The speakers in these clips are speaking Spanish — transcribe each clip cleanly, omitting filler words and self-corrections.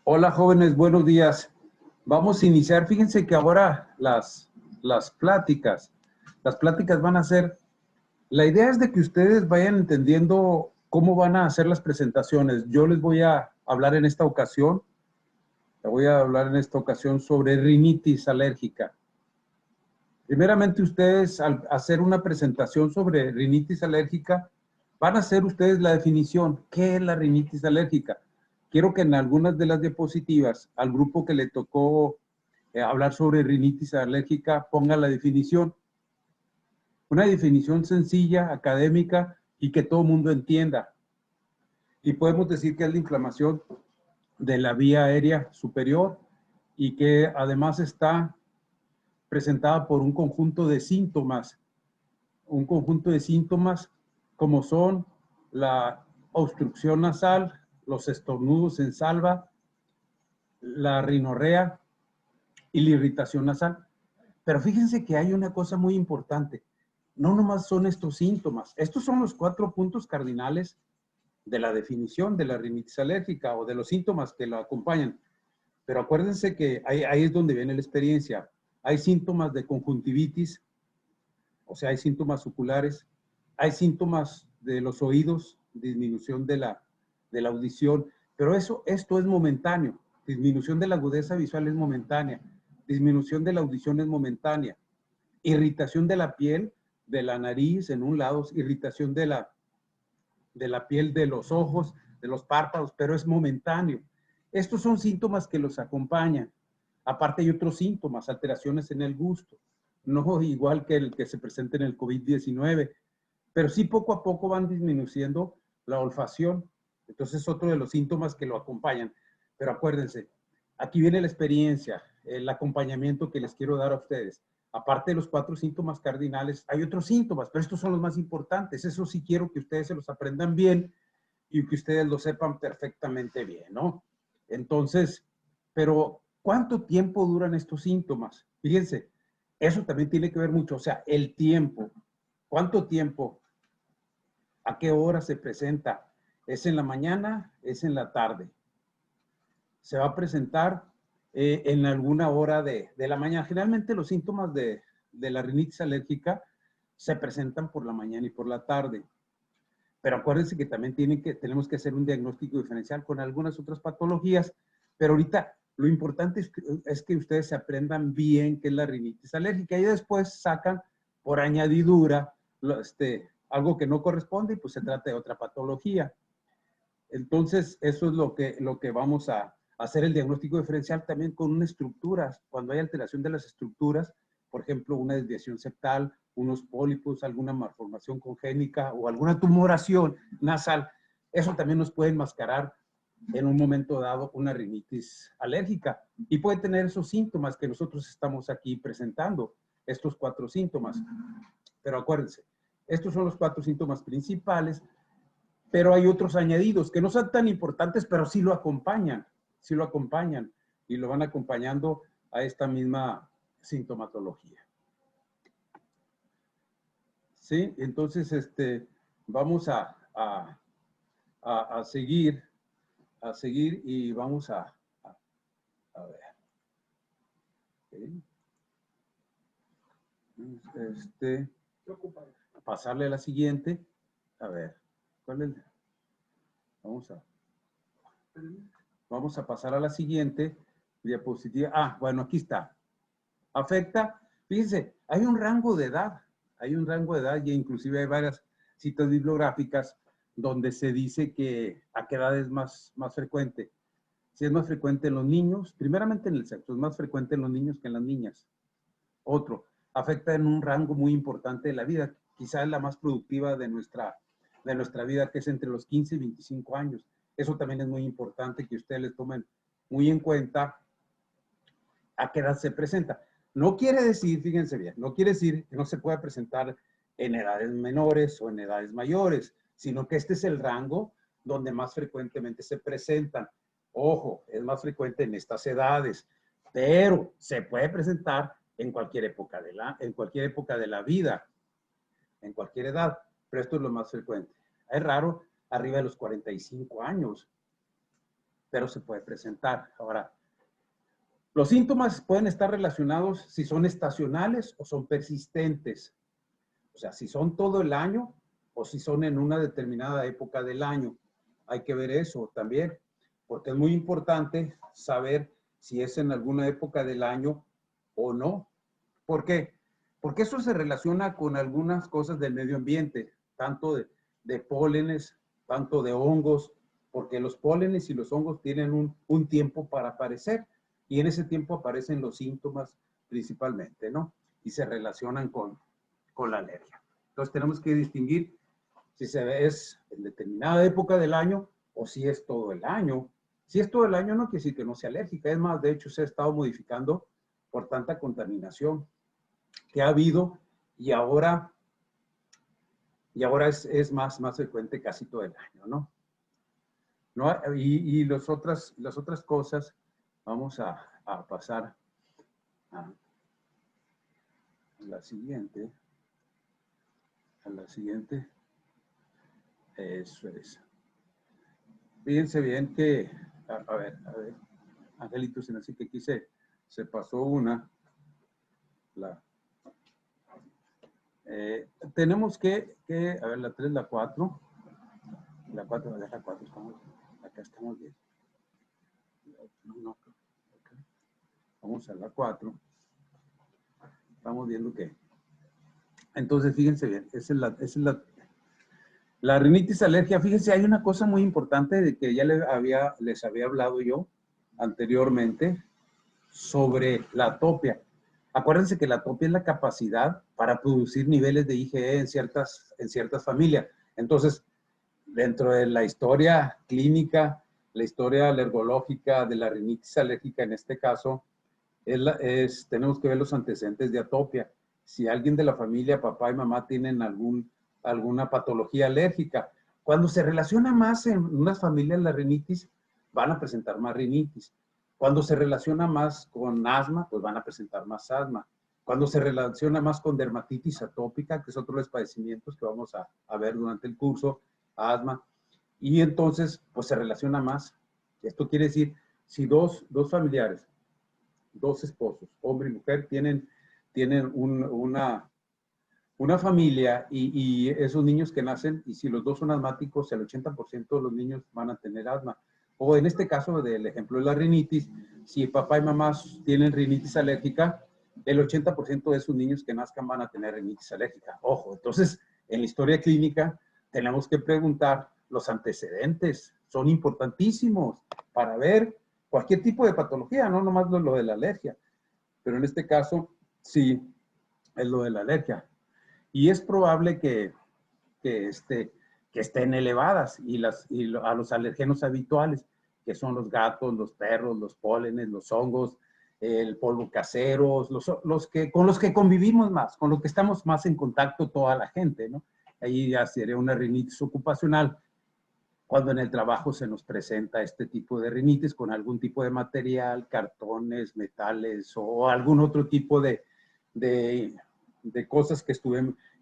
Hola jóvenes, buenos días. Vamos a iniciar. Fíjense que ahora las pláticas van a ser, la idea es de que ustedes vayan entendiendo cómo van a hacer las presentaciones. Yo les voy a hablar en esta ocasión, sobre rinitis alérgica. Primeramente ustedes al hacer una presentación sobre rinitis alérgica, van a hacer ustedes la definición. ¿Qué es la rinitis alérgica? Quiero que en algunas de las diapositivas, al grupo que le tocó hablar sobre rinitis alérgica, ponga la definición. Una definición sencilla, académica y que todo el mundo entienda. Y podemos decir que es la inflamación de la vía aérea superior y que además está presentada por un conjunto de síntomas como son la obstrucción nasal, los estornudos en salva, la rinorrea y la irritación nasal. Pero fíjense que hay una cosa muy importante. No nomás son estos síntomas. Estos son los 4 puntos cardinales de la definición de la rinitis alérgica o de los síntomas que lo acompañan. Pero acuérdense que ahí es donde viene la experiencia. Hay síntomas de conjuntivitis, o sea, hay síntomas oculares, hay síntomas de los oídos, disminución de la audición, pero esto es momentáneo. Disminución de la agudeza visual es momentánea, disminución de la audición es momentánea, irritación de la piel, de la nariz en un lado, irritación de la piel de los ojos, de los párpados, pero es momentáneo. Estos son síntomas que los acompañan. Aparte hay otros síntomas, alteraciones en el gusto, no igual que el que se presenta en el COVID-19, pero sí poco a poco van disminuyendo la olfacción. Entonces es otro de los síntomas que lo acompañan. Pero acuérdense, aquí viene la experiencia, el acompañamiento que les quiero dar a ustedes. Aparte de los 4 síntomas cardinales, hay otros síntomas, pero estos son los más importantes. Eso sí quiero que ustedes se los aprendan bien y que ustedes lo sepan perfectamente bien, ¿no? Entonces, pero ¿cuánto tiempo duran estos síntomas? Fíjense, eso también tiene que ver mucho, o sea, el tiempo. ¿Cuánto tiempo? ¿A qué hora se presenta? ¿Es en la mañana? ¿Es en la tarde? Se va a presentar en alguna hora de la mañana. Generalmente los síntomas de la rinitis alérgica se presentan por la mañana y por la tarde. Pero acuérdense que también tenemos que hacer un diagnóstico diferencial con algunas otras patologías. Pero ahorita lo importante es que ustedes se aprendan bien qué es la rinitis alérgica y después sacan por añadidura algo que no corresponde y pues se trata de otra patología. Entonces, eso es lo que vamos a hacer el diagnóstico diferencial también con una estructura. Cuando hay alteración de las estructuras, por ejemplo, una desviación septal, unos pólipos, alguna malformación congénita o alguna tumoración nasal, eso también nos puede enmascarar en un momento dado una rinitis alérgica y puede tener esos síntomas que nosotros estamos aquí presentando, estos 4 síntomas. Pero acuérdense, estos son los 4 síntomas principales, pero hay otros añadidos que no son tan importantes, pero sí lo acompañan y lo van acompañando a esta misma sintomatología. ¿Sí? Entonces, vamos a seguir y vamos a ver. ¿Okay? Pasarle a la siguiente. A ver, ¿cuál es? Vamos a pasar a la siguiente diapositiva. Ah, bueno, aquí está. Afecta, fíjense, hay un rango de edad y inclusive hay varias citas bibliográficas donde se dice que a qué edad es más frecuente. Si es más frecuente en los niños, primeramente en el sexo, es más frecuente en los niños que en las niñas. Otro, afecta en un rango muy importante de la vida, quizás la más productiva de nuestra vida, que es entre los 15 y 25 años. Eso también es muy importante que ustedes les tomen muy en cuenta a qué edad se presenta. No quiere decir, fíjense bien, no quiere decir que no se pueda presentar en edades menores o en edades mayores, sino que este es el rango donde más frecuentemente se presentan. Ojo, es más frecuente en estas edades, pero se puede presentar en cualquier época de la vida, en cualquier edad, pero esto es lo más frecuente. Es raro arriba de los 45 años. pero se puede presentar. Ahora, los síntomas pueden estar relacionados si son estacionales o son persistentes. O sea, si son todo el año o si son en una determinada época del año. Hay que ver eso también, porque es muy importante saber si es en alguna época del año o no. ¿Por qué? Porque eso se relaciona con algunas cosas del medio ambiente, tanto de pólenes, tanto de hongos, porque los pólenes y los hongos tienen un tiempo para aparecer y en ese tiempo aparecen los síntomas principalmente, ¿no? Y se relacionan con la alergia. Entonces tenemos que distinguir si es en determinada época del año o si es todo el año. Si es todo el año no quiere decir que no sea alérgica, es más, de hecho se ha estado modificando por tanta contaminación que ha habido y ahora es más frecuente casi todo el año, ¿no? Y las otras cosas, vamos a pasar a la siguiente. A la siguiente. Eso es. Fíjense bien que, a ver, Angelito, se me hace que aquí se pasó una. Tenemos que, a ver, la 3, la 4. La 4, la 4, acá estamos bien. No, okay. Vamos a la 4. Estamos viendo que. Entonces, fíjense bien, esa es la rinitis alergia. Fíjense, hay una cosa muy importante de que ya les había hablado yo anteriormente sobre la atopia. Acuérdense que la atopia es la capacidad para producir niveles de IgE en ciertas familias. Entonces, dentro de la historia clínica, la historia alergológica de la rinitis alérgica en este caso, tenemos que ver los antecedentes de atopia. Si alguien de la familia, papá y mamá, tienen alguna patología alérgica, cuando se relaciona más en unas familias la rinitis, van a presentar más rinitis. Cuando se relaciona más con asma, pues van a presentar más asma. Cuando se relaciona más con dermatitis atópica, que es otro de los padecimientos que vamos a ver durante el curso, asma, y entonces, pues se relaciona más. Esto quiere decir, si dos familiares, dos esposos, hombre y mujer, tienen una familia y esos niños que nacen, y si los dos son asmáticos, el 80% de los niños van a tener asma. O en este caso del ejemplo de la rinitis, si papá y mamá tienen rinitis alérgica, el 80% de esos niños que nazcan van a tener rinitis alérgica. Ojo, entonces, en la historia clínica tenemos que preguntar los antecedentes. Son importantísimos para ver cualquier tipo de patología, no nomás lo de la alergia. Pero en este caso, sí, es lo de la alergia. Y es probable que estén elevadas a los alergenos habituales, que son los gatos, los perros, los pólenes, los hongos, el polvo casero, con los que convivimos más, con los que estamos más en contacto toda la gente, ¿no? Ahí ya sería una rinitis ocupacional, cuando en el trabajo se nos presenta este tipo de rinitis con algún tipo de material, cartones, metales o algún otro tipo de cosas que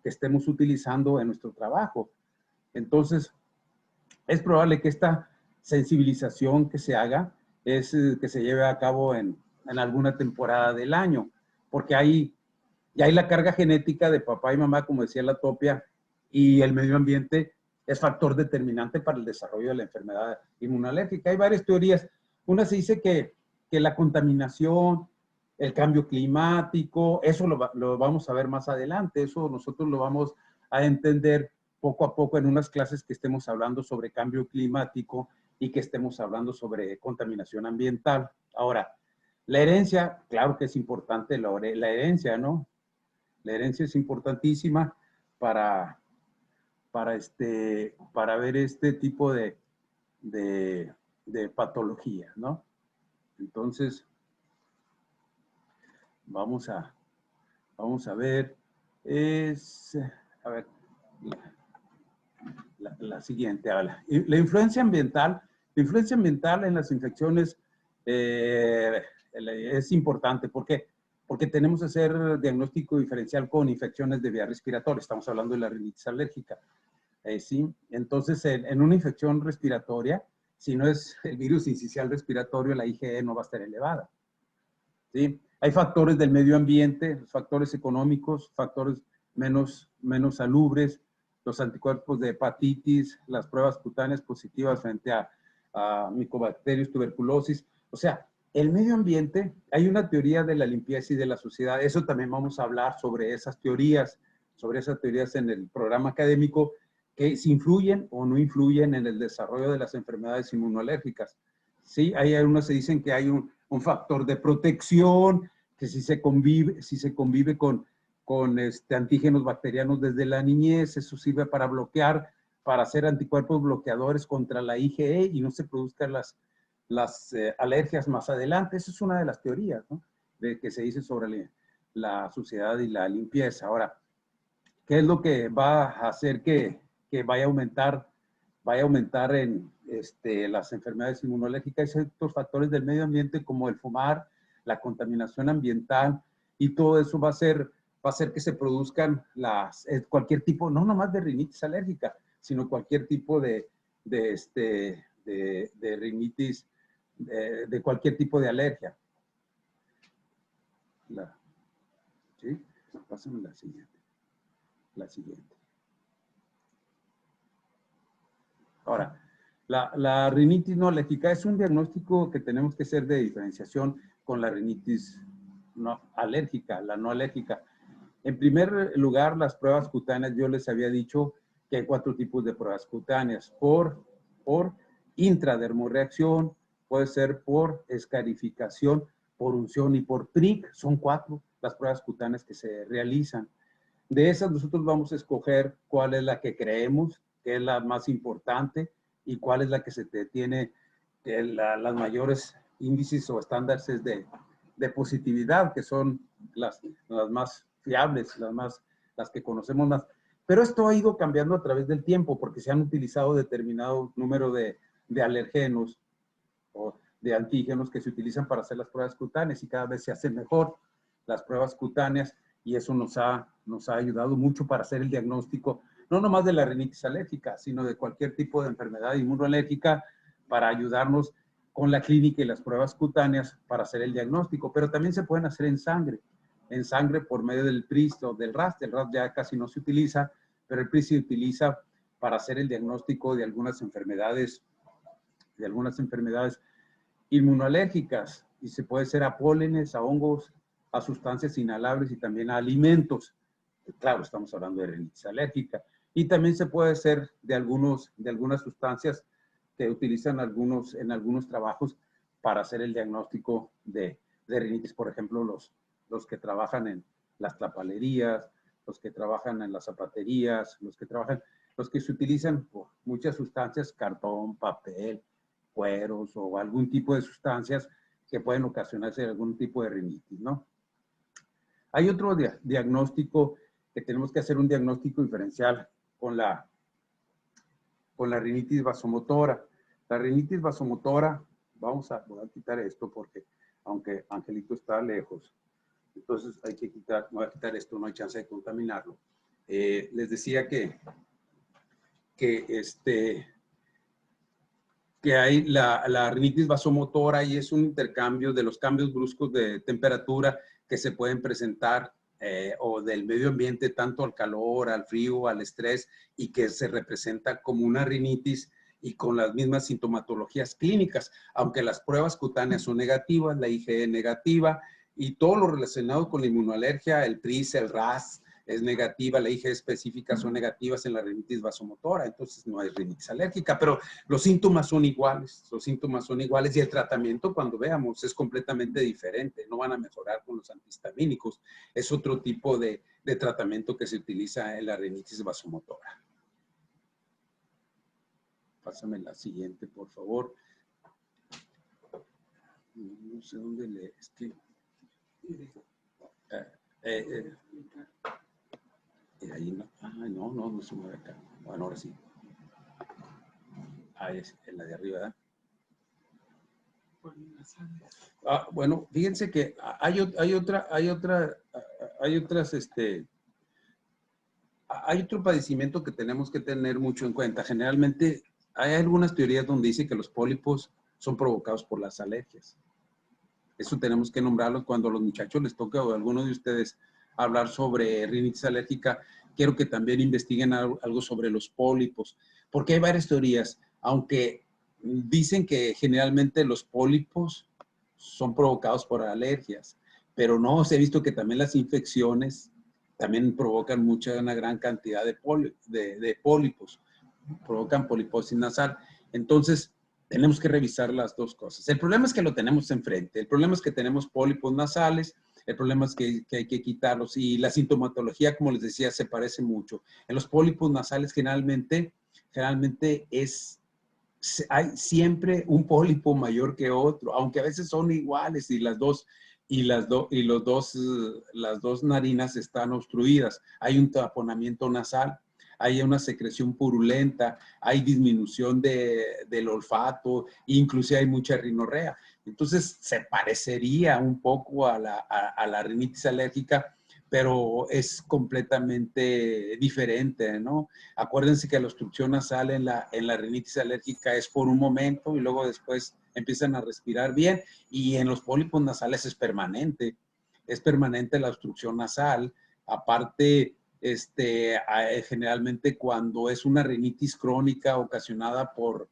estemos utilizando en nuestro trabajo. Entonces, es probable que esta sensibilización que se haga que se lleve a cabo en alguna temporada del año, porque ya hay la carga genética de papá y mamá, como decía la Topia, y el medio ambiente es factor determinante para el desarrollo de la enfermedad inmunológica. Hay varias teorías. Una se dice que la contaminación, el cambio climático, eso lo vamos a ver más adelante, eso nosotros lo vamos a entender poco a poco en unas clases que estemos hablando sobre cambio climático y que estemos hablando sobre contaminación ambiental. Ahora, la herencia, claro que es importante la herencia, ¿no? La herencia es importantísima para ver este tipo de patología, ¿no? Entonces, vamos a ver, a ver, la siguiente. La influencia ambiental en las infecciones es importante. ¿Por qué? Porque tenemos que hacer diagnóstico diferencial con infecciones de vía respiratoria. Estamos hablando de la rinitis alérgica. ¿Sí? Entonces, en una infección respiratoria, si no es el virus sincicial respiratorio, la IgE no va a estar elevada. ¿Sí? Hay factores del medio ambiente, factores económicos, factores menos salubres, los anticuerpos de hepatitis, las pruebas cutáneas positivas frente a micobacterios, tuberculosis. O sea, el medio ambiente, hay una teoría de la limpieza y de la sociedad. Eso también vamos a hablar sobre esas teorías en el programa académico, que si influyen o no influyen en el desarrollo de las enfermedades inmunológicas. Sí, hay algunos que dicen que hay un factor de protección, que si se convive con antígenos bacterianos desde la niñez, eso sirve para bloquear, para hacer anticuerpos bloqueadores contra la IgE y no se produzcan las alergias más adelante. Esa es una de las teorías, ¿no?, de que se dice sobre la suciedad y la limpieza. Ahora, ¿qué es lo que va a hacer que vaya a aumentar en las enfermedades inmunológicas? Hay estos factores del medio ambiente como el fumar, la contaminación ambiental, y todo eso va a hacer que se produzcan cualquier tipo, no nomás de rinitis alérgica, sino cualquier tipo de rinitis, de cualquier tipo de alergia. ¿Sí? Pásame la siguiente. Ahora, la rinitis no alérgica es un diagnóstico que tenemos que hacer de diferenciación con la rinitis no alérgica, la no alérgica. En primer lugar, las pruebas cutáneas, yo les había dicho que hay 4 tipos de pruebas cutáneas: por intradermorreacción, puede ser por escarificación, por unción y por prick. Son 4 las pruebas cutáneas que se realizan. De esas nosotros vamos a escoger cuál es la que creemos que es la más importante y cuál es la que se tiene las mayores índices o estándares de positividad, que son las más fiables, las que conocemos más. Pero esto ha ido cambiando a través del tiempo porque se han utilizado determinado número de alergenos o de antígenos que se utilizan para hacer las pruebas cutáneas, y cada vez se hacen mejor las pruebas cutáneas, y eso nos ha ayudado mucho para hacer el diagnóstico, no nomás de la rinitis alérgica, sino de cualquier tipo de enfermedad inmunológica, para ayudarnos con la clínica y las pruebas cutáneas para hacer el diagnóstico. Pero también se pueden hacer en sangre por medio del PRIS o del RAS. El RAS ya casi no se utiliza, pero el PRIS se utiliza para hacer el diagnóstico de algunas enfermedades inmunológicas, y se puede ser a pólenes, a hongos, a sustancias inhalables y también a alimentos. Claro, estamos hablando de rinitis alérgica. Y también se puede hacer de algunas sustancias que utilizan en algunos trabajos para hacer el diagnóstico de rinitis. Por ejemplo, los que trabajan en las tlapalerías, los que trabajan en las zapaterías, los que se utilizan por muchas sustancias, cartón, papel, cueros o algún tipo de sustancias que pueden ocasionarse algún tipo de rinitis, ¿no? Hay otro diagnóstico que tenemos que hacer, un diagnóstico diferencial con la rinitis vasomotora. La rinitis vasomotora, voy a quitar esto porque aunque Angelito está lejos, entonces voy a quitar esto, no hay chance de contaminarlo. Les decía que hay la rinitis vasomotora, y es un intercambio de los cambios bruscos de temperatura que se pueden presentar o del medio ambiente, tanto al calor, al frío, al estrés, y que se representa como una rinitis y con las mismas sintomatologías clínicas, aunque las pruebas cutáneas son negativas, la IgE negativa, y todo lo relacionado con la inmunoalergia, el PRIS, el RAS, es negativa, la IgE específica son negativas en la rinitis vasomotora, entonces no hay rinitis alérgica, pero los síntomas son iguales, y el tratamiento, cuando veamos, es completamente diferente. No van a mejorar con los antihistamínicos, es otro tipo de tratamiento que se utiliza en la rinitis vasomotora. Pásame la siguiente, por favor. No sé dónde le escribo. Ahí no. No se mueve acá. Bueno, ahora sí. Ahí es, en la de arriba, ¿verdad? Bueno, fíjense que hay otro padecimiento que tenemos que tener mucho en cuenta. Generalmente hay algunas teorías donde dice que los pólipos son provocados por las alergias. Eso tenemos que nombrarlo cuando a los muchachos les toca, o a alguno de ustedes, hablar sobre rinitis alérgica. Quiero que también investiguen algo sobre los pólipos, porque hay varias teorías, aunque dicen que generalmente los pólipos son provocados por alergias, pero no, se ha visto que también las infecciones también provocan una gran cantidad de pólipos, provocan poliposis nasal. Entonces, tenemos que revisar las dos cosas. El problema es que lo tenemos enfrente. El problema es que tenemos pólipos nasales. El problema es que hay que quitarlos. Y la sintomatología, como les decía, se parece mucho. En los pólipos nasales generalmente hay siempre un pólipo mayor que otro, aunque a veces son iguales y las dos narinas están obstruidas. Hay un taponamiento nasal, hay una secreción purulenta, hay disminución del olfato, inclusive hay mucha rinorrea. Entonces, se parecería un poco a la rinitis alérgica, pero es completamente diferente, ¿no? Acuérdense que la obstrucción nasal en la rinitis alérgica es por un momento y luego después empiezan a respirar bien, y en los pólipos nasales es permanente la obstrucción nasal. Aparte, generalmente cuando es una rinitis crónica ocasionada por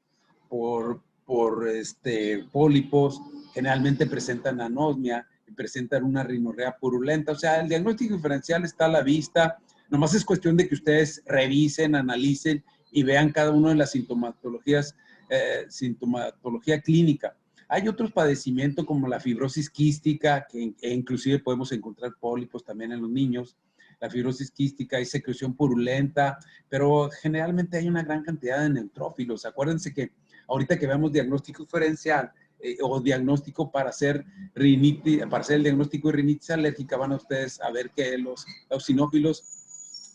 pólipos, generalmente presentan anosmia y presentan una rinorrea purulenta. O sea, el diagnóstico diferencial está a la vista. Nomás es cuestión de que ustedes revisen, analicen y vean cada una de las sintomatologías, sintomatología clínica. Hay otros padecimientos como la fibrosis quística, e inclusive podemos encontrar pólipos también en los niños. La fibrosis quística, hay secreción purulenta, pero generalmente hay una gran cantidad de neutrófilos. Acuérdense que ahorita que veamos diagnóstico diferencial o diagnóstico para hacer el diagnóstico de rinitis alérgica, van a ustedes a ver que los eosinófilos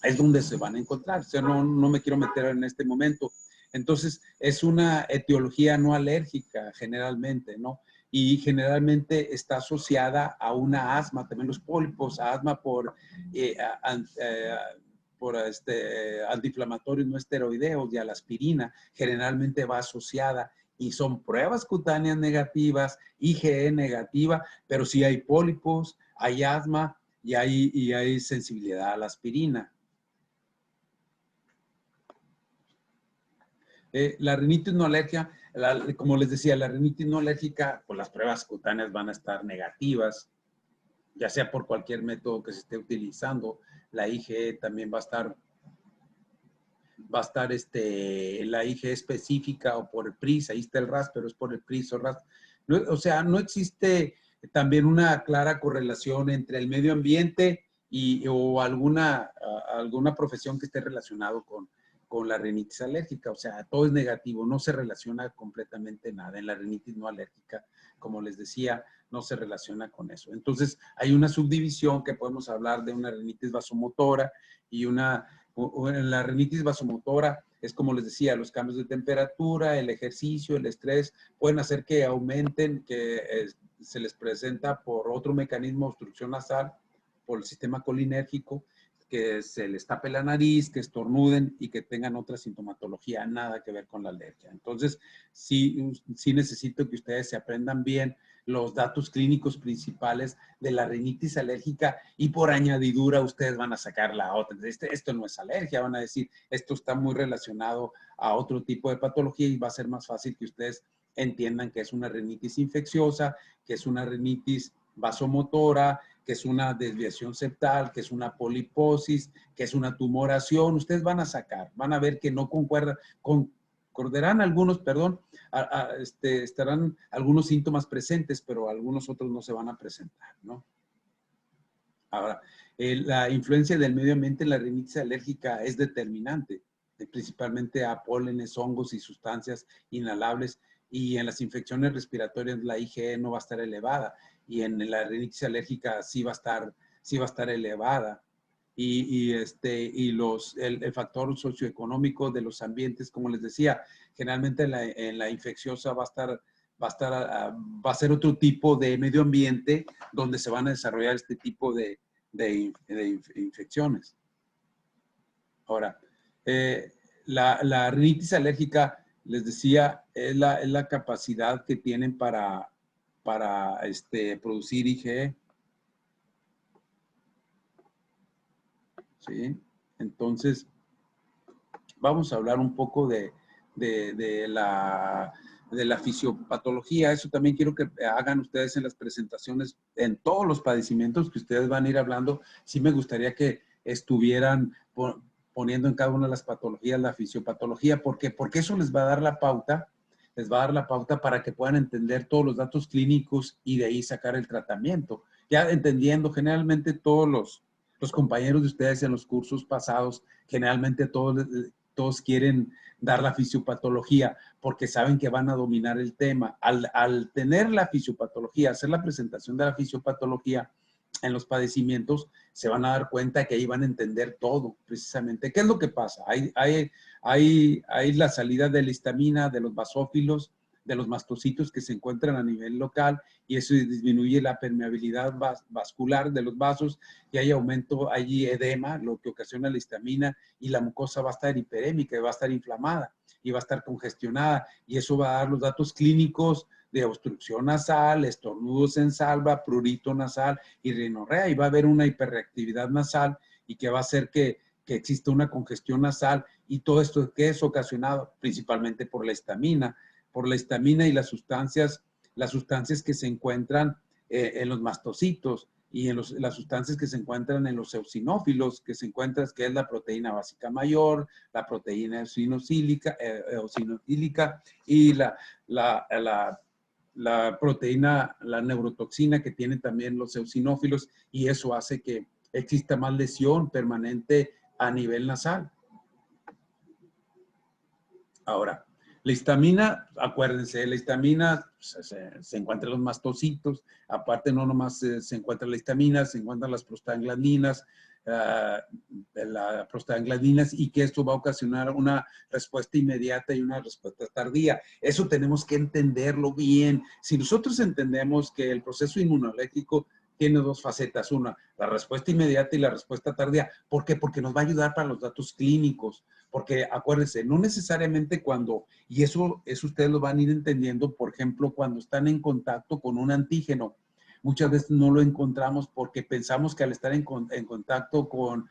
es donde se van a encontrar. O sea, no me quiero meter en este momento. Entonces, es una etiología no alérgica generalmente, ¿no? Y generalmente está asociada a una asma, también los pólipos, asma por antiinflamatorios no esteroideos y a la aspirina, generalmente va asociada, y son pruebas cutáneas negativas, IgE negativa, pero sí hay pólipos, hay asma y hay sensibilidad a la aspirina. La rinitis no alérgica, como les decía, la rinitis no alérgica, pues las pruebas cutáneas van a estar negativas, ya sea por cualquier método que se esté utilizando. La IgE también va a estar la IgE específica o por el PRIS, ahí está el RAS, pero es por el PRIS o RAS. No, o sea, no existe también una clara correlación entre el medio ambiente o alguna profesión que esté relacionado con la rinitis alérgica. O sea, todo es negativo, no se relaciona completamente nada. En la rinitis no alérgica, como les decía, no se relaciona con eso. Entonces, hay una subdivisión que podemos hablar de una rinitis vasomotora y en la rinitis vasomotora es, como les decía, los cambios de temperatura, el ejercicio, el estrés, pueden hacer que aumenten, se les presenta por otro mecanismo, obstrucción nasal, por el sistema colinérgico, que se les tape la nariz, que estornuden y que tengan otra sintomatología, nada que ver con la alergia. Entonces, sí necesito que ustedes se aprendan bien los datos clínicos principales de la rinitis alérgica, y por añadidura ustedes van a sacar la otra. Esto no es alergia, van a decir, esto está muy relacionado a otro tipo de patología, y va a ser más fácil que ustedes entiendan que es una rinitis infecciosa, que es una rinitis vasomotora, que es una desviación septal, que es una poliposis, que es una tumoración. Ustedes van a sacar, van a ver que no concordarán algunos, perdón, estarán algunos síntomas presentes, pero algunos otros no se van a presentar, ¿no? Ahora, la influencia del medio ambiente en la rinitis alérgica es determinante, principalmente a pólenes, hongos y sustancias inhalables, y en las infecciones respiratorias la IgE no va a estar elevada, y en la rinitis alérgica sí va a estar elevada. El factor socioeconómico de los ambientes, como les decía, generalmente en la infecciosa va a ser otro tipo de medio ambiente donde se van a desarrollar este tipo de infecciones. Ahora, la rinitis alérgica les decía, es la capacidad que tienen para producir IgE. ¿Sí? Entonces, vamos a hablar un poco de la fisiopatología. Eso también quiero que hagan ustedes en las presentaciones, en todos los padecimientos que ustedes van a ir hablando. Sí me gustaría que estuvieran poniendo en cada una de las patologías la fisiopatología. ¿Por qué? Porque eso les va a dar la pauta, para que puedan entender todos los datos clínicos y de ahí sacar el tratamiento. Ya entendiendo, generalmente todos los compañeros de ustedes en los cursos pasados, generalmente todos quieren dar la fisiopatología porque saben que van a dominar el tema. Al tener la fisiopatología, hacer la presentación de la fisiopatología en los padecimientos, se van a dar cuenta que ahí van a entender todo, precisamente. ¿Qué es lo que pasa? Hay la salida de la histamina, de los basófilos, de los mastocitos que se encuentran a nivel local, y eso disminuye la permeabilidad vascular de los vasos, y hay aumento, hay edema, lo que ocasiona la histamina, y la mucosa va a estar hiperémica, va a estar inflamada, y va a estar congestionada, y eso va a dar los datos clínicos de obstrucción nasal, estornudos en salva, prurito nasal y rinorrea, y va a haber una hiperreactividad nasal, y que va a hacer que exista una congestión nasal, y todo esto que es ocasionado principalmente por la histamina y las sustancias que se encuentran en los mastocitos y en las sustancias que se encuentran en los eosinófilos, que es la proteína básica mayor, la proteína eosinofílica y la proteína, la neurotoxina que tienen también los eosinófilos, y eso hace que exista más lesión permanente a nivel nasal. Ahora, la histamina, acuérdense, la histamina se encuentra en los mastocitos, aparte no nomás se encuentra la histamina, se encuentran las prostaglandinas, y que esto va a ocasionar una respuesta inmediata y una respuesta tardía. Eso tenemos que entenderlo bien. Si nosotros entendemos que el proceso inmunológico tiene dos facetas, una, la respuesta inmediata y la respuesta tardía. ¿Por qué? Porque nos va a ayudar para los datos clínicos. Porque acuérdense, no necesariamente y eso ustedes lo van a ir entendiendo, por ejemplo, cuando están en contacto con un antígeno. Muchas veces no lo encontramos porque pensamos que al estar en contacto con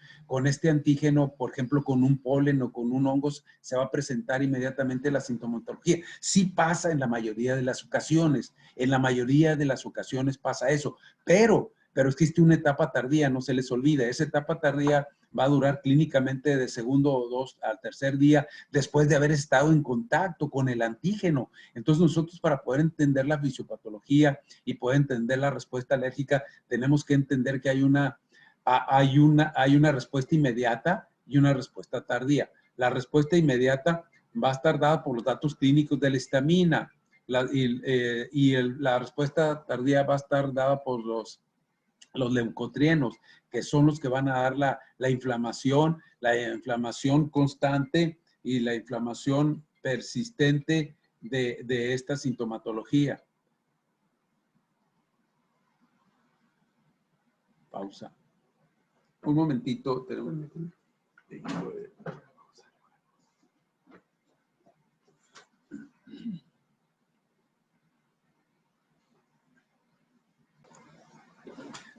este antígeno, por ejemplo, con un polen o con un hongo, se va a presentar inmediatamente la sintomatología. Sí pasa en la mayoría de las ocasiones. En la mayoría de las ocasiones pasa eso. Pero existe una etapa tardía, no se les olvide. Esa etapa tardía va a durar clínicamente de segundo o dos al tercer día después de haber estado en contacto con el antígeno. Entonces nosotros, para poder entender la fisiopatología y poder entender la respuesta alérgica, tenemos que entender que hay una respuesta inmediata y una respuesta tardía. La respuesta inmediata va a estar dada por los datos clínicos de la histamina, la respuesta tardía va a estar dada por los leucotrienos, que son los que van a dar la inflamación constante y la inflamación persistente de esta sintomatología. Pausa. Un momentito.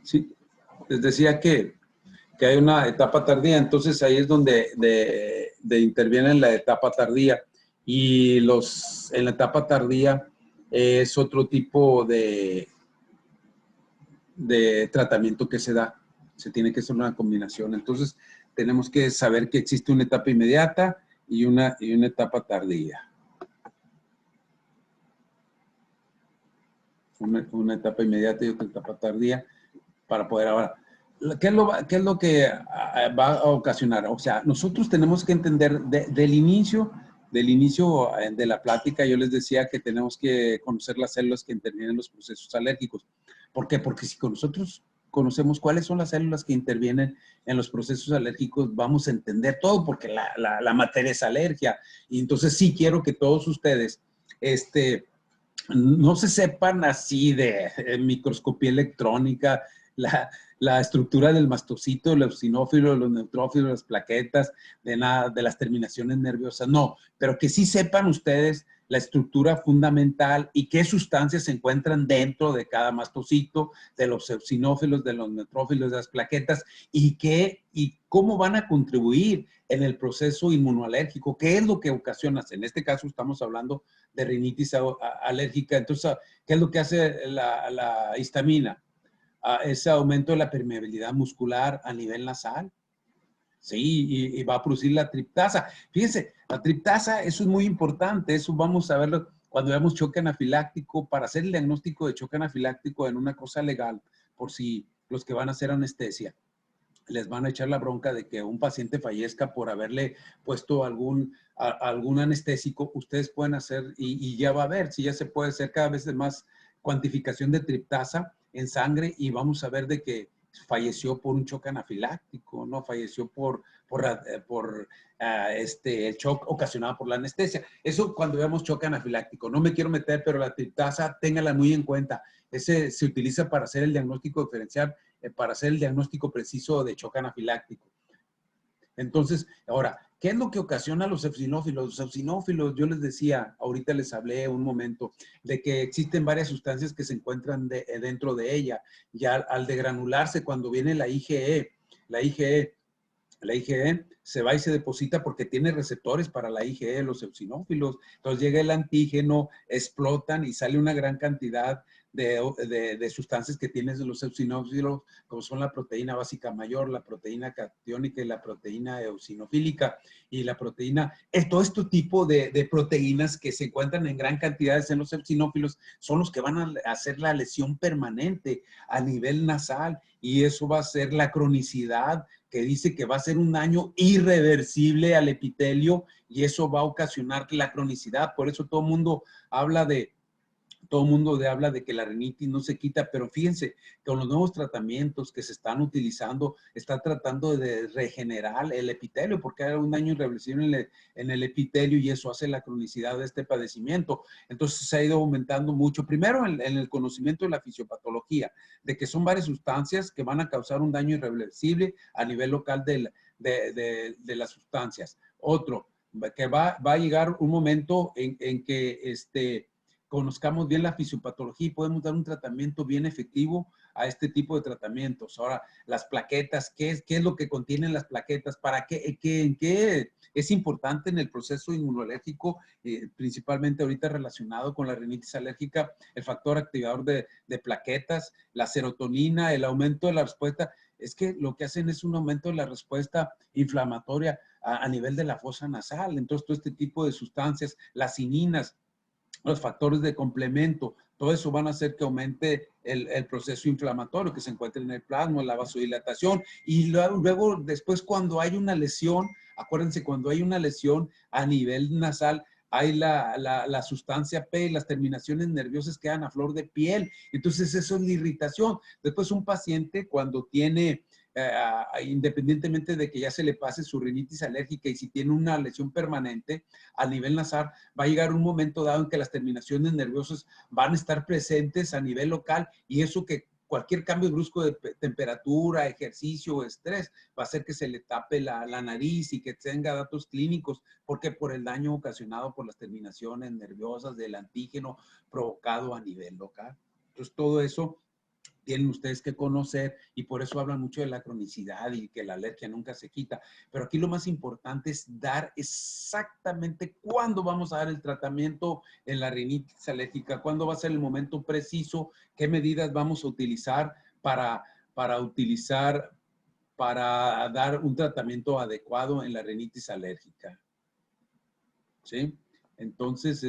Sí, les decía que hay una etapa tardía, entonces ahí es donde interviene la etapa tardía, y en la etapa tardía es otro tipo de tratamiento que se da. Se tiene que hacer una combinación. Entonces tenemos que saber que existe una etapa inmediata y una etapa tardía. Una etapa inmediata y otra etapa tardía para poder ahora. ¿Qué es lo que va a ocasionar? O sea, nosotros tenemos que entender del inicio de la plática. Yo les decía que tenemos que conocer las células que intervienen en los procesos alérgicos. ¿Por qué? Porque si nosotros conocemos cuáles son las células que intervienen en los procesos alérgicos, vamos a entender todo, porque la materia es alergia. Y entonces sí quiero que todos ustedes no se sepan así de microscopía electrónica, la estructura del mastocito, los eosinófilos, los neutrófilos, las plaquetas, de las terminaciones nerviosas, no, pero que sí sepan ustedes la estructura fundamental y qué sustancias se encuentran dentro de cada mastocito, de los eosinófilos, de los neutrófilos, de las plaquetas, y cómo van a contribuir en el proceso inmunoalérgico, qué es lo que ocasiona. En este caso estamos hablando de rinitis alérgica. Entonces, ¿qué es lo que hace la histamina? Ese aumento de la permeabilidad muscular a nivel nasal. Sí, y va a producir la triptasa. Fíjense, la triptasa, eso es muy importante, eso vamos a verlo cuando veamos choque anafiláctico, para hacer el diagnóstico de choque anafiláctico en una cosa legal, por si los que van a hacer anestesia les van a echar la bronca de que un paciente fallezca por haberle puesto algún anestésico, ustedes pueden hacer, y ya va a ver, si ya se puede hacer cada vez más cuantificación de triptasa en sangre, y vamos a ver de que falleció por un choque anafiláctico, ¿no? Falleció por el shock ocasionado por la anestesia. Eso cuando veamos choque anafiláctico. No me quiero meter, pero la triptasa, téngala muy en cuenta. Ese se utiliza para hacer el diagnóstico diferencial, para hacer el diagnóstico preciso de choque anafiláctico. Entonces, ahora, ¿qué es lo que ocasiona los eosinófilos? Los eosinófilos, yo les decía, ahorita les hablé un momento, de que existen varias sustancias que se encuentran dentro de ella. Ya al degranularse, cuando viene la IgE se va y se deposita porque tiene receptores para la IgE, los eosinófilos. Entonces llega el antígeno, explotan y sale una gran cantidad de sustancias que tienen los eosinófilos, como son la proteína básica mayor, la proteína catiónica y la proteína eosinofílica. Y la proteína, todo este tipo de proteínas que se encuentran en gran cantidad en los eosinófilos son los que van a hacer la lesión permanente a nivel nasal, y eso va a ser la cronicidad, que dice que va a ser un daño irreversible al epitelio, y eso va a ocasionar la cronicidad. Por eso todo el mundo habla de que la rinitis no se quita, pero fíjense, con los nuevos tratamientos que se están utilizando, está tratando de regenerar el epitelio, porque hay un daño irreversible en el epitelio, y eso hace la cronicidad de este padecimiento. Entonces se ha ido aumentando mucho, primero en el conocimiento de la fisiopatología, de que son varias sustancias que van a causar un daño irreversible a nivel local de las sustancias. Otro, que va a llegar un momento en que conozcamos bien la fisiopatología y podemos dar un tratamiento bien efectivo a este tipo de tratamientos. Ahora, las plaquetas, ¿qué es lo que contienen las plaquetas? ¿Para qué? ¿En qué es importante en el proceso inmunológico, principalmente ahorita relacionado con la rinitis alérgica? El factor activador de plaquetas, la serotonina, el aumento de la respuesta. Es que lo que hacen es un aumento de la respuesta inflamatoria a nivel de la fosa nasal. Entonces, todo este tipo de sustancias, las cininas, los factores de complemento, todo eso van a hacer que aumente el proceso inflamatorio que se encuentra en el plasma, la vasodilatación. Y luego, después, cuando hay una lesión, acuérdense, cuando hay una lesión a nivel nasal, hay la sustancia P, las terminaciones nerviosas quedan a flor de piel. Entonces, eso es la irritación. Después, un paciente cuando tiene independientemente de que ya se le pase su rinitis alérgica, y si tiene una lesión permanente a nivel nasal, va a llegar un momento dado en que las terminaciones nerviosas van a estar presentes a nivel local, y eso, que cualquier cambio brusco de temperatura, ejercicio o estrés va a hacer que se le tape la nariz y que tenga datos clínicos, porque por el daño ocasionado por las terminaciones nerviosas del antígeno provocado a nivel local. Entonces, todo eso tienen ustedes que conocer, y por eso hablan mucho de la cronicidad y que la alergia nunca se quita. Pero aquí lo más importante es dar exactamente cuándo vamos a dar el tratamiento en la rinitis alérgica, cuándo va a ser el momento preciso, qué medidas vamos a utilizar para dar un tratamiento adecuado en la rinitis alérgica. ¿Sí? Entonces,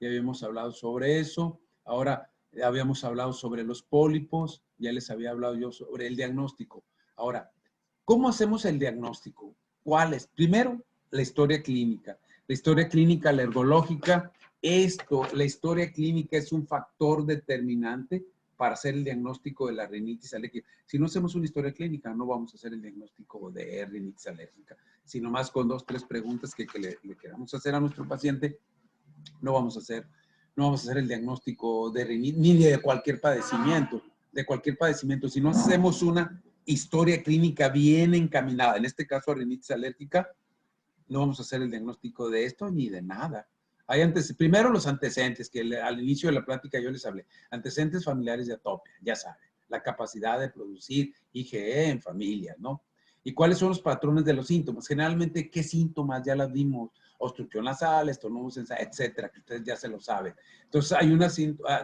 ya habíamos hablado sobre eso. Ahora, habíamos hablado sobre los pólipos, ya les había hablado yo sobre el diagnóstico. Ahora, ¿cómo hacemos el diagnóstico? ¿Cuál es? Primero, la historia clínica. La historia clínica alergológica. La historia clínica es un factor determinante para hacer el diagnóstico de la rinitis alérgica. Si no hacemos una historia clínica, no vamos a hacer el diagnóstico de rinitis alérgica. Sino más con 2 o 3 preguntas que le queramos hacer a nuestro paciente, no vamos a hacer el diagnóstico de rinitis ni de cualquier padecimiento. de cualquier padecimiento, si no hacemos una historia clínica bien encaminada, en este caso rinitis alérgica, no vamos a hacer el diagnóstico de esto ni de nada. Hay primero los antecedentes, que al inicio de la plática yo les hablé. Antecedentes familiares de atopia, ya saben. La capacidad de producir IgE en familia, ¿no? ¿Y cuáles son los patrones de los síntomas? Generalmente, ¿qué síntomas ya las vimos? Obstrucción nasal, estornudos, etcétera, que ustedes ya se lo saben. Entonces, hay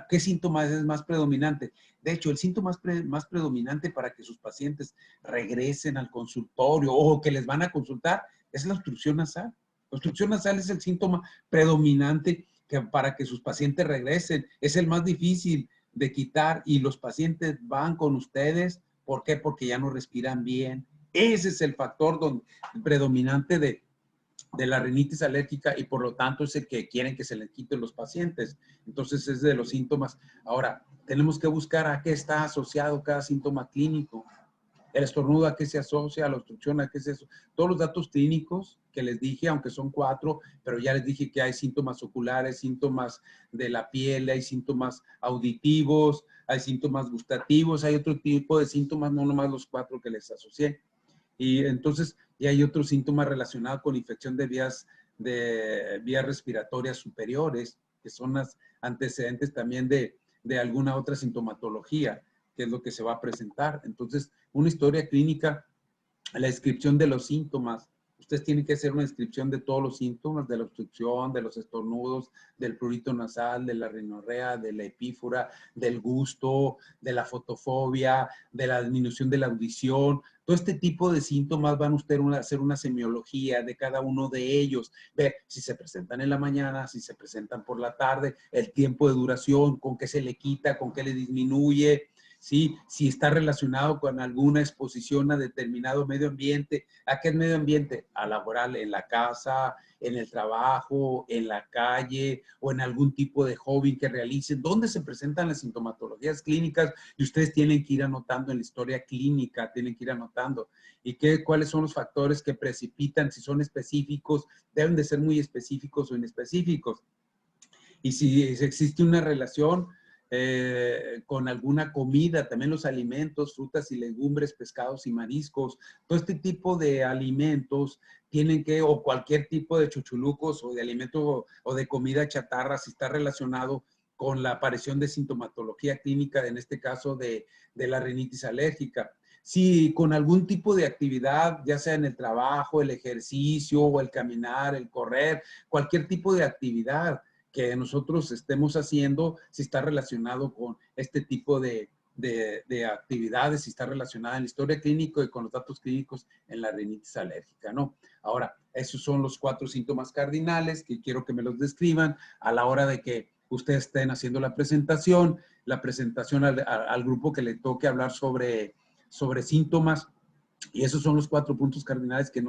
¿qué síntomas es más predominante? De hecho, el síntoma más predominante para que sus pacientes regresen al consultorio o que les van a consultar es la obstrucción nasal. La obstrucción nasal es el síntoma predominante para que sus pacientes regresen. Es el más difícil de quitar y los pacientes van con ustedes. ¿Por qué? Porque ya no respiran bien. Ese es el factor predominante de la rinitis alérgica y por lo tanto es el que quieren que se les quiten los pacientes. Entonces es de los síntomas. Ahora, tenemos que buscar a qué está asociado cada síntoma clínico. El estornudo, ¿a qué se asocia? La obstrucción, ¿a qué se asocia? Todos los datos clínicos que les dije, aunque son 4, pero ya les dije que hay síntomas oculares, síntomas de la piel, hay síntomas auditivos, hay síntomas gustativos, hay otro tipo de síntomas, no nomás los 4 que les asocié. Y entonces ya hay otros síntomas relacionados con infección de vías respiratorias superiores, que son las antecedentes también de alguna otra sintomatología, que es lo que se va a presentar. Entonces, una historia clínica, la descripción de los síntomas. Ustedes tienen que hacer una descripción de todos los síntomas, de la obstrucción, de los estornudos, del prurito nasal, de la rinorrea, de la epífora, del gusto, de la fotofobia, de la disminución de la audición. Todo este tipo de síntomas van ustedes a hacer una semiología de cada uno de ellos. Ver si se presentan en la mañana, si se presentan por la tarde, el tiempo de duración, con qué se le quita, con qué le disminuye. ¿Sí? Si está relacionado con alguna exposición a determinado medio ambiente. ¿A qué medio ambiente? A laboral, en la casa, en el trabajo, en la calle o en algún tipo de hobby que realicen. ¿Dónde se presentan las sintomatologías clínicas? Y ustedes tienen que ir anotando en la historia clínica, tienen que ir anotando. ¿Y cuáles son los factores que precipitan? Si son específicos, deben de ser muy específicos o inespecíficos. Y si existe una relación con alguna comida, también los alimentos, frutas y legumbres, pescados y mariscos, todo este tipo de alimentos tienen que, o cualquier tipo de chuchulucos o de alimento o de comida chatarra, si está relacionado con la aparición de sintomatología clínica, en este caso de la rinitis alérgica. Si con algún tipo de actividad, ya sea en el trabajo, el ejercicio o el caminar, el correr, cualquier tipo de actividad que nosotros estemos haciendo, si está relacionado con este tipo de actividades, si está relacionada en la historia clínica y con los datos clínicos en la rinitis alérgica, ¿no? Ahora, esos son los 4 síntomas cardinales que quiero que me los describan a la hora de que ustedes estén haciendo la presentación al grupo que le toque hablar sobre síntomas. Y esos son los 4 puntos cardinales que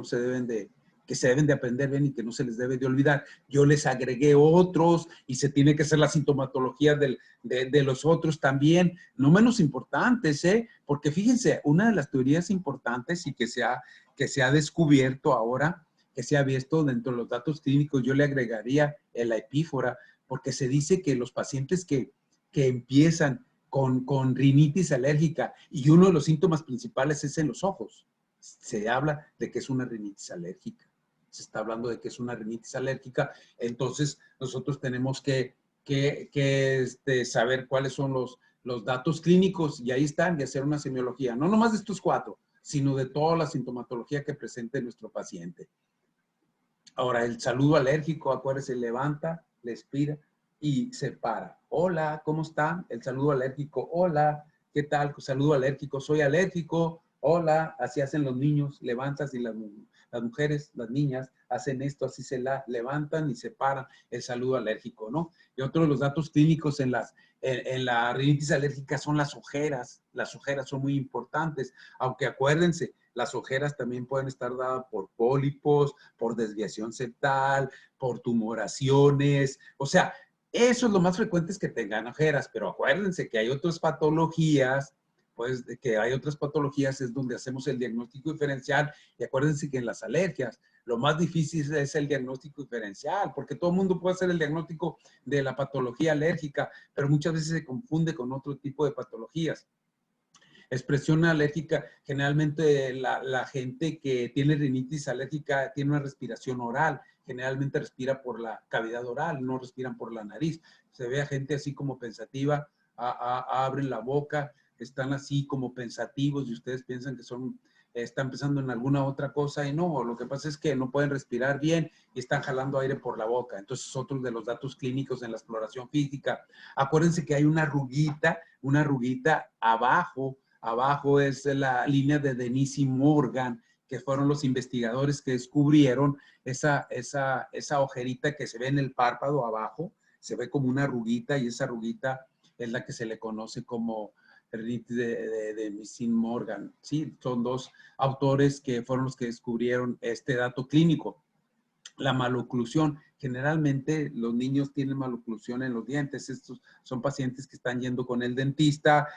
se deben de aprender bien y que no se les debe de olvidar. Yo les agregué otros y se tiene que hacer la sintomatología de los otros también, no menos importantes, porque fíjense, una de las teorías importantes y que se ha descubierto ahora, que se ha visto dentro de los datos clínicos, yo le agregaría la epífora, porque se dice que los pacientes que empiezan con rinitis alérgica y uno de los síntomas principales es en los ojos. Se habla de que es una rinitis alérgica. Se está hablando de que es una rinitis alérgica. Entonces, nosotros tenemos que saber cuáles son los datos clínicos y ahí están, y hacer una semiología. No nomás de estos 4, sino de toda la sintomatología que presente nuestro paciente. Ahora, el saludo alérgico, acuérdense, levanta, respira y se para. Hola, ¿cómo están? El saludo alérgico, hola, ¿qué tal? Saludo alérgico, soy alérgico, hola, así hacen los niños, levantas y las mujeres, las niñas, hacen esto, así se levantan y se paran, el saludo alérgico, ¿no? Y otro de los datos clínicos en la rinitis alérgica son las ojeras son muy importantes, aunque acuérdense, las ojeras también pueden estar dadas por pólipos, por desviación septal, por tumoraciones. O sea, eso es lo más frecuente, es que tengan ojeras, pero acuérdense que hay otras patologías, pues que hay otras patologías es donde hacemos el diagnóstico diferencial y acuérdense que en las alergias lo más difícil es el diagnóstico diferencial, porque todo el mundo puede hacer el diagnóstico de la patología alérgica, pero muchas veces se confunde con otro tipo de patologías. Expresión alérgica, generalmente la gente que tiene rinitis alérgica tiene una respiración oral, generalmente respira por la cavidad oral, no respiran por la nariz. Se ve a gente así como pensativa, abren la boca, están así como pensativos y ustedes piensan que están pensando en alguna otra cosa y no, lo que pasa es que no pueden respirar bien y están jalando aire por la boca. Entonces, otro de los datos clínicos en la exploración física. Acuérdense que hay una arruguita abajo es la línea de Denise y Morgan, que fueron los investigadores que descubrieron esa ojerita que se ve en el párpado abajo, se ve como una arruguita y esa arruguita es la que se le conoce como rinitis de Denise Morgan. Sí, son dos autores que fueron los que descubrieron este dato clínico. La maloclusión. Generalmente los niños tienen maloclusión en los dientes. Estos son pacientes que están yendo con el dentista,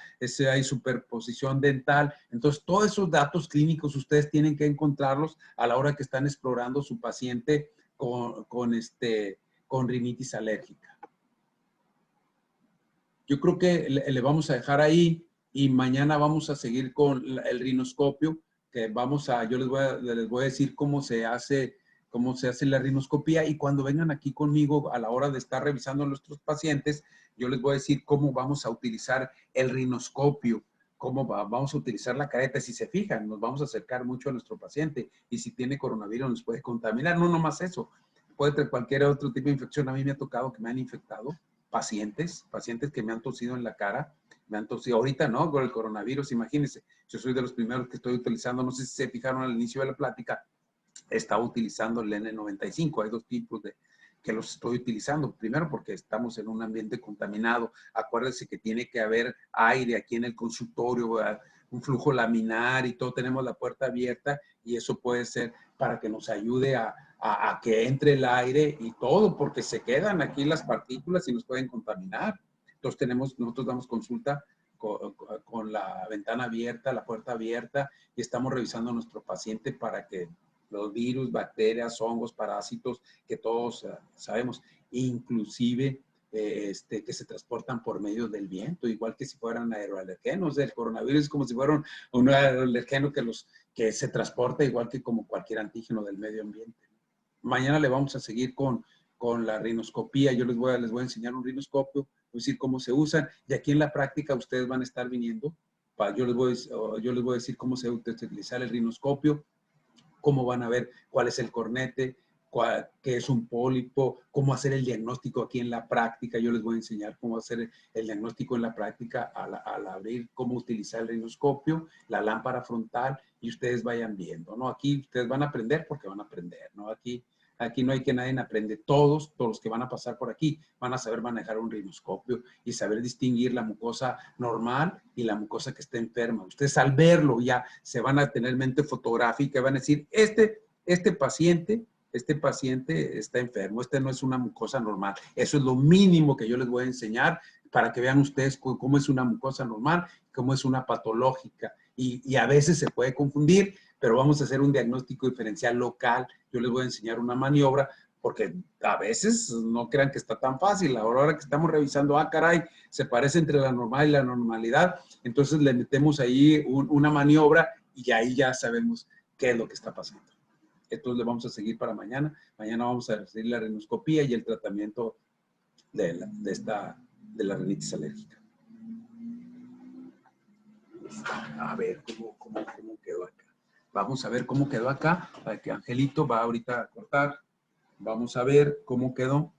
hay superposición dental. Entonces, todos esos datos clínicos ustedes tienen que encontrarlos a la hora que están explorando su paciente con rinitis alérgica. Yo creo que le vamos a dejar ahí y mañana vamos a seguir con el rinoscopio, que yo les voy a decir cómo se hace la rinoscopía y cuando vengan aquí conmigo a la hora de estar revisando a nuestros pacientes, yo les voy a decir cómo vamos a utilizar el rinoscopio, vamos a utilizar la careta. Si se fijan, nos vamos a acercar mucho a nuestro paciente y si tiene coronavirus nos puede contaminar. No nomás eso, puede tener cualquier otro tipo de infección. A mí me ha tocado que me han infectado pacientes que me han tosido en la cara, me han tosido ahorita, ¿no? Con el coronavirus, imagínense, yo soy de los primeros que estoy utilizando, no sé si se fijaron al inicio de la plática, estaba utilizando el N95, hay dos tipos que los estoy utilizando. Primero porque estamos en un ambiente contaminado. Acuérdense que tiene que haber aire aquí en el consultorio, un flujo laminar y todo, tenemos la puerta abierta y eso puede ser para que nos ayude a que entre el aire y todo, porque se quedan aquí las partículas y nos pueden contaminar. Entonces nosotros damos consulta con la ventana abierta, la puerta abierta y estamos revisando a nuestro paciente para que los virus, bacterias, hongos, parásitos, que todos sabemos, inclusive que se transportan por medio del viento, igual que si fueran aeroalergenos. El coronavirus es como si fuera un aeroalergeno que se transporta igual que como cualquier antígeno del medio ambiente. Mañana le vamos a seguir con la rinoscopía. Yo les voy a enseñar un rinoscopio, voy a decir cómo se usan, y aquí en la práctica ustedes van a estar viniendo. Yo les voy a decir cómo se utiliza el rinoscopio, cómo van a ver cuál es el cornete, qué es un pólipo, cómo hacer el diagnóstico aquí en la práctica. Yo les voy a enseñar cómo hacer el diagnóstico en la práctica al abrir, cómo utilizar el rinoscopio, la lámpara frontal, y ustedes vayan viendo, ¿no? Aquí ustedes van a aprender porque van a aprender, ¿no? Aquí no hay que nadie aprende. Todos los que van a pasar por aquí van a saber manejar un rinoscopio y saber distinguir la mucosa normal y la mucosa que está enferma. Ustedes al verlo ya se van a tener mente fotográfica y van a decir, este paciente está enfermo, no es una mucosa normal. Eso es lo mínimo que yo les voy a enseñar para que vean ustedes cómo es una mucosa normal, cómo es una patológica. Y a veces se puede confundir, pero vamos a hacer un diagnóstico diferencial local. Yo les voy a enseñar una maniobra, porque a veces no crean que está tan fácil. Ahora que estamos revisando, caray, se parece entre la normal y la normalidad, entonces le metemos ahí una maniobra y ahí ya sabemos qué es lo que está pasando. Entonces le vamos a seguir para mañana. Mañana vamos a recibir la rinoscopía y el tratamiento de la rinitis alérgica. A ver cómo quedó acá. Vamos a ver cómo quedó acá, para que Angelito va ahorita a cortar. Vamos a ver cómo quedó.